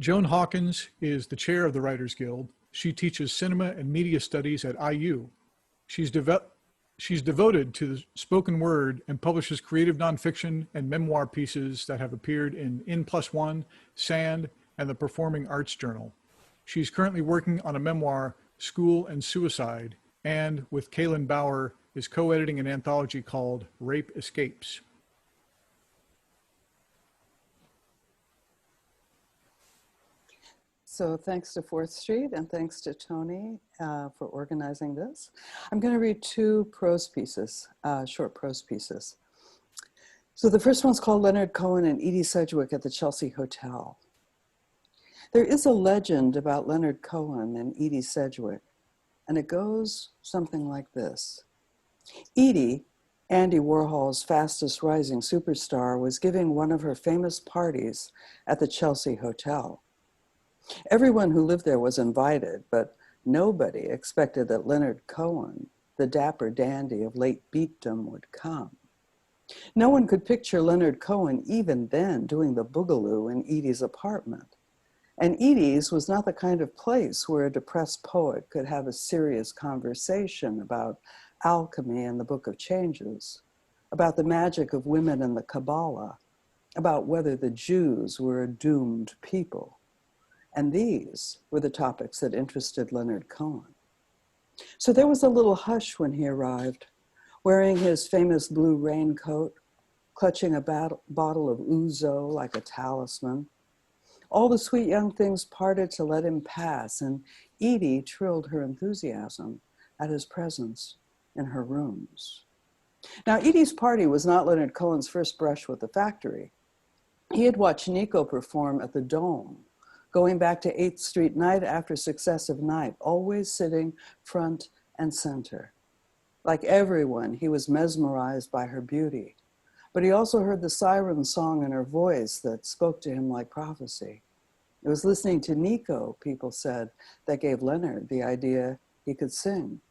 Joan Hawkins is the chair of the Writers Guild. She teaches cinema and media studies at IU. She's, she's devoted to the spoken word and publishes creative nonfiction and memoir pieces that have appeared in N+1, Sand, and the Performing Arts Journal. She's currently working on a memoir, School and Suicide, and with Kalynn Brower is co-editing an anthology called Rape Escapes. So thanks to 4th Street and thanks to Tony for organizing this. I'm going to read two prose pieces, short prose pieces. So the first one's called Leonard Cohen and Edie Sedgwick at the Chelsea Hotel. There is a legend about Leonard Cohen and Edie Sedgwick, and it goes something like this. Edie, Andy Warhol's fastest rising superstar, was giving one of her famous parties at the Chelsea Hotel. Everyone who lived there was invited, but nobody expected that Leonard Cohen, the dapper dandy of late beatdom, would come. No one could picture Leonard Cohen even then doing the boogaloo in Edie's apartment. And Edie's was not the kind of place where a depressed poet could have a serious conversation about alchemy and the Book of Changes, about the magic of women and the Kabbalah, about whether the Jews were a doomed people. And these were the topics that interested Leonard Cohen. So there was a little hush when he arrived, wearing his famous blue raincoat, clutching a bottle of ouzo like a talisman. All the sweet young things parted to let him pass, and Edie trilled her enthusiasm at his presence in her rooms. Now, Edie's party was not Leonard Cohen's first brush with the factory. He had watched Nico perform at the Dome, going back to 8th Street night after successive night, always sitting front and center. Like everyone, he was mesmerized by her beauty, but he also heard the siren song in her voice that spoke to him like prophecy. It was listening to Nico, people said, that gave Leonard the idea he could sing.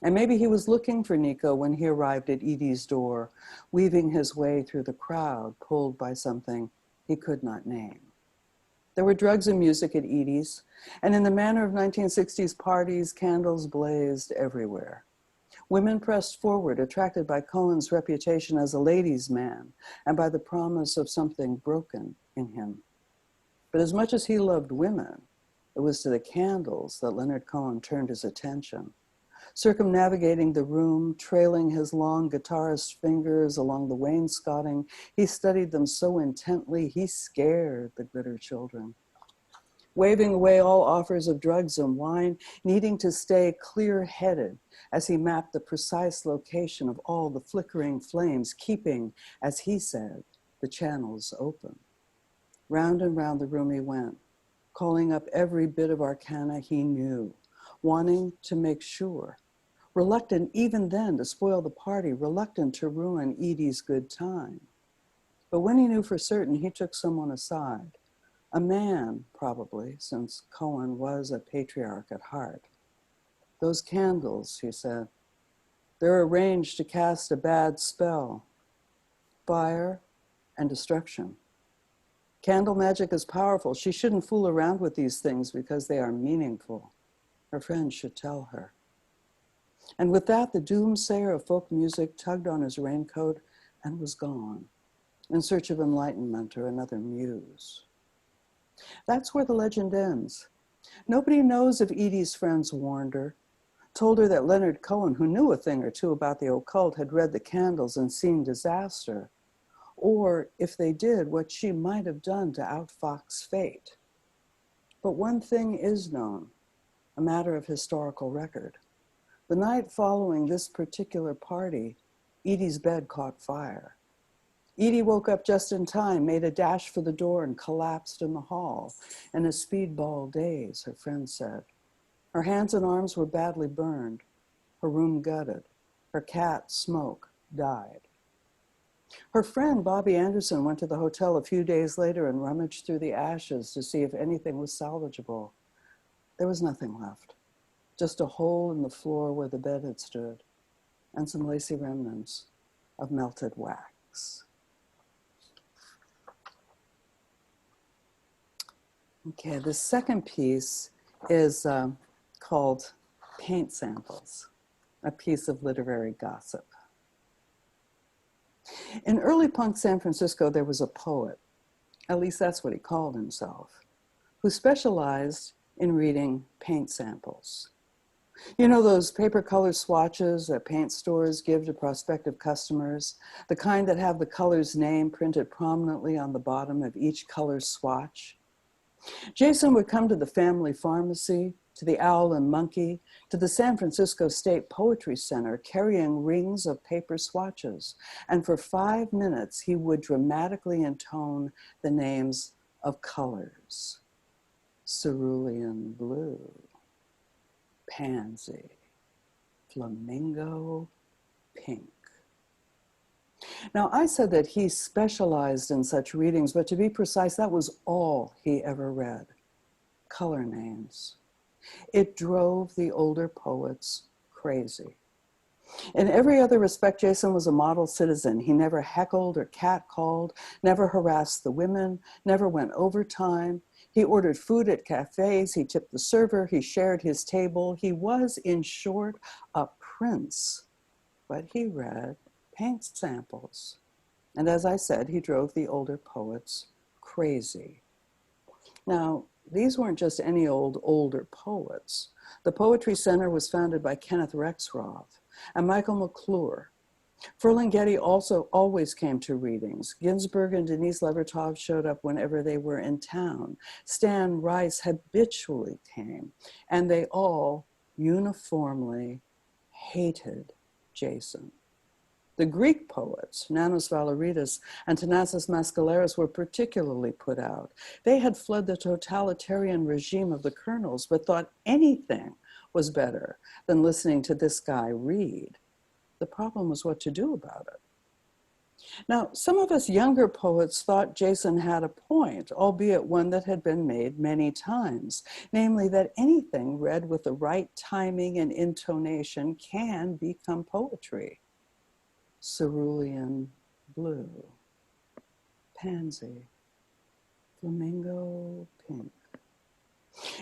And maybe he was looking for Nico when he arrived at Edie's door, weaving his way through the crowd, pulled by something he could not name. There were drugs and music at Edie's, and in the manner of 1960s parties, candles blazed everywhere. Women pressed forward, attracted by Cohen's reputation as a ladies' man and by the promise of something broken in him. But as much as he loved women, it was to the candles that Leonard Cohen turned his attention. Circumnavigating the room, trailing his long guitarist fingers along the wainscoting, he studied them so intently he scared the glitter children. Waving away all offers of drugs and wine, needing to stay clear-headed as he mapped the precise location of all the flickering flames, keeping, as he said, the channels open. Round and round the room he went, calling up every bit of arcana he knew, wanting to make sure, reluctant even then to spoil the party, reluctant to ruin Edie's good time. But when he knew for certain, he took someone aside. A man, probably, since Cohen was a patriarch at heart. Those candles, he said, they're arranged to cast a bad spell, fire and destruction. Candle magic is powerful. She shouldn't fool around with these things because they are meaningful. Her friends should tell her. And with that, the doomsayer of folk music tugged on his raincoat and was gone, in search of enlightenment or another muse. That's where the legend ends. Nobody knows if Edie's friends warned her, told her that Leonard Cohen, who knew a thing or two about the occult, had read the candles and seen disaster, or if they did, what she might have done to outfox fate. But one thing is known, a matter of historical record. The night following this particular party, Edie's bed caught fire. Edie woke up just in time, made a dash for the door, and collapsed in the hall in a speedball daze, her friend said. Her hands and arms were badly burned, her room gutted. Her cat, Smoke, died. Her friend, Bobby Anderson, went to the hotel a few days later and rummaged through the ashes to see if anything was salvageable. There was nothing left, just a hole in the floor where the bed had stood, and some lacy remnants of melted wax. Okay, the second piece is called Paint Samples, a piece of literary gossip. In early punk San Francisco, there was a poet, at least that's what he called himself, who specialized in reading paint samples. You know those paper color swatches that paint stores give to prospective customers, the kind that have the color's name printed prominently on the bottom of each color swatch? Jason would come to the family pharmacy, to the Owl and Monkey, to the San Francisco State Poetry Center, carrying rings of paper swatches. And for 5 minutes, he would dramatically intone the names of colors: cerulean blue, pansy, flamingo pink. Now, I said that he specialized in such readings, but to be precise, that was all he ever read: color names. It drove the older poets crazy. In every other respect, Jason was a model citizen. He never heckled or catcalled, never harassed the women, never went overtime. He ordered food at cafes, he tipped the server, he shared his table. He was, in short, a prince, but he read paint samples. And as I said, he drove the older poets crazy. Now, these weren't just any old older poets. The Poetry Center was founded by Kenneth Rexroth and Michael McClure. Ferlinghetti also always came to readings. Ginsberg and Denise Levertov showed up whenever they were in town. Stan Rice habitually came, and they all uniformly hated Jason. The Greek poets, Nanos Valeritas and Thanasis Maskaleras, were particularly put out. They had fled the totalitarian regime of the colonels, but thought anything was better than listening to this guy read. The problem was what to do about it. Now, some of us younger poets thought Jason had a point, albeit one that had been made many times, namely that anything read with the right timing and intonation can become poetry. Cerulean blue, pansy, flamingo pink.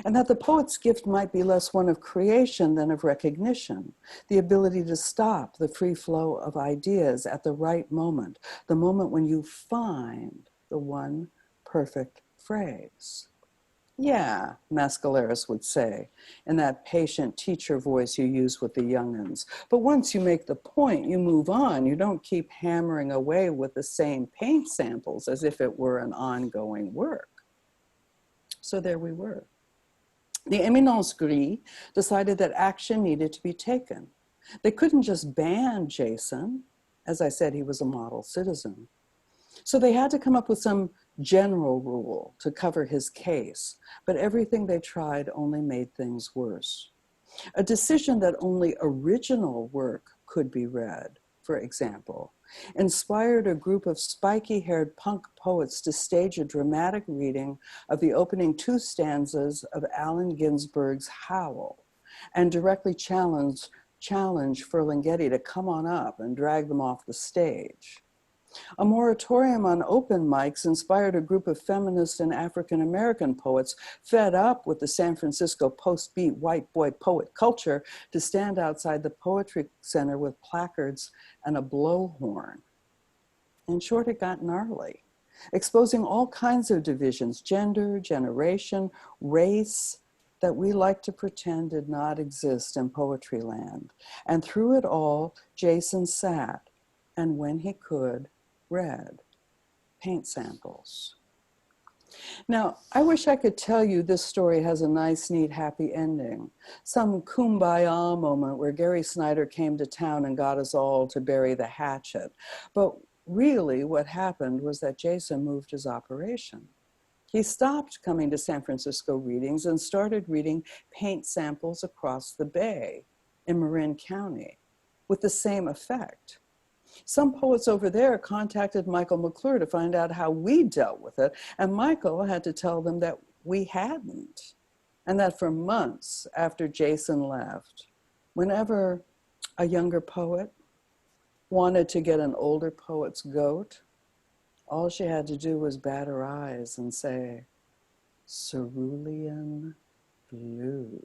And that the poet's gift might be less one of creation than of recognition, the ability to stop the free flow of ideas at the right moment, the moment when you find the one perfect phrase. Yeah, Maskaleras would say, in that patient teacher voice you use with the young'uns. But once you make the point, you move on. You don't keep hammering away with the same paint samples as if it were an ongoing work. So there we were. The Éminence Gris decided that action needed to be taken. They couldn't just ban Jason. As I said, he was a model citizen. So they had to come up with some general rule to cover his case, but everything they tried only made things worse. A decision that only original work could be read, for example, inspired a group of spiky-haired punk poets to stage a dramatic reading of the opening 2 stanzas of Allen Ginsberg's Howl, and directly challenge Ferlinghetti to come on up and drag them off the stage. A moratorium on open mics inspired a group of feminist and African-American poets fed up with the San Francisco post-beat white boy poet culture to stand outside the Poetry Center with placards and a blowhorn. In short, it got gnarly, exposing all kinds of divisions: gender, generation, race, that we like to pretend did not exist in poetry land. And through it all, Jason sat, and when he could, read paint samples. Now, I wish I could tell you this story has a nice, neat, happy ending. Some kumbaya moment where Gary Snyder came to town and got us all to bury the hatchet. But really what happened was that Jason moved his operation. He stopped coming to San Francisco readings and started reading paint samples across the bay in Marin County with the same effect. Some poets over there contacted Michael McClure to find out how we dealt with it, and Michael had to tell them that we hadn't, and that for months after Jason left, whenever a younger poet wanted to get an older poet's goat, all she had to do was bat her eyes and say, Cerulean Blue.